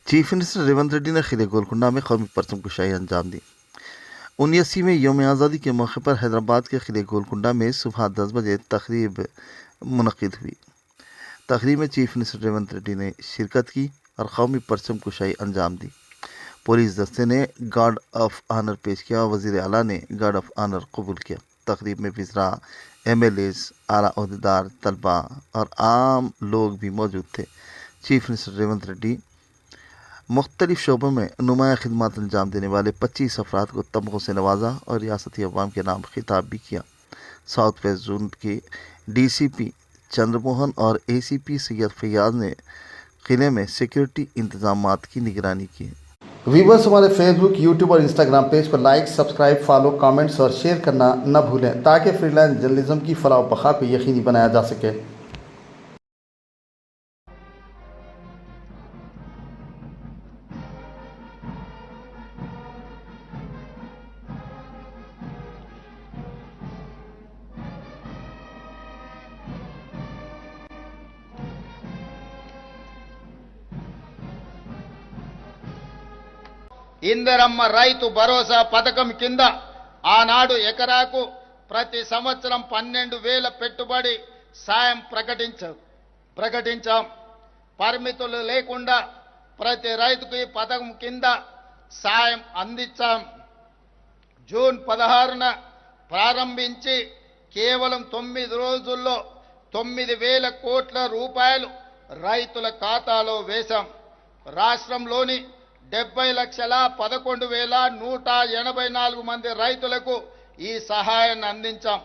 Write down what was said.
Chief minister Revanth Reddy ने खिले गोलकुंडा में कौमी परचम कुशाई अंजाम दी। 79वें यौम आज़ादी के मौके पर हैदराबाद के खिले गोलकुंडा में सुबह 10 बजे तकरीब मुनक़िद हुई। तकरीब में चीफ मिनिस्टर रेवंत रेड्डी ने शिरकत की और कौमी परचम कुशाई अंजाम दी। पुलिस दस्ते ने गार्ड ऑफ ऑनर पेश किया और वज़ीर आला ने गार्ड ऑफ ऑनर कबूल किया। तकरीब में वज़रा, MLAs, आला अहदेदार, तलबा और आम लोग भी मौजूद थे। चीफ मिनिस्टर रेवंत रेड्डी मुख्तलिफ शोबों में नुमाया खिदमत अंजाम देने वाले 25 अफराद को तमगों से नवाजा और रियासती अवाम के नाम खिताब भी किया। साउथ वेस्ट जोन के DCP चंद्रमोहन और ACP सैयद फैयाज ने किले में सिक्योरिटी इंतजामात की निगरानी की। व्यूवर्स, हमारे फेसबुक, यूट्यूब और इंस्टाग्राम पेज पर लाइक, सब्सक्राइब, फॉलो, कमेंट्स और शेयर करना न भूलें ताकि फ्रीलांस जर्नलिज्म की फलाह व बखा को यकीनी बनाया जा सके। ఇందరమ్మ రైతు భరోసా పథకం కింద ఆనాడు ఎకరాకు ప్రతి సంవత్సరం 12,000 పెట్టుబడి సాయం ప్రకటించాం. పరిమితులు లేకుండా ప్రతి రైతుకు ఈ పథకం కింద సాయం అందించాం. జూన్ 16న ప్రారంభించి కేవలం 9 రోజుల్లో 9,000 కోట్ల రూపాయలు రైతుల ఖాతాలో వేశాం. రాష్ట్రంలోని 70,11,184 మంది రైతులకు ఈ సహాయాన్ని అందించాం.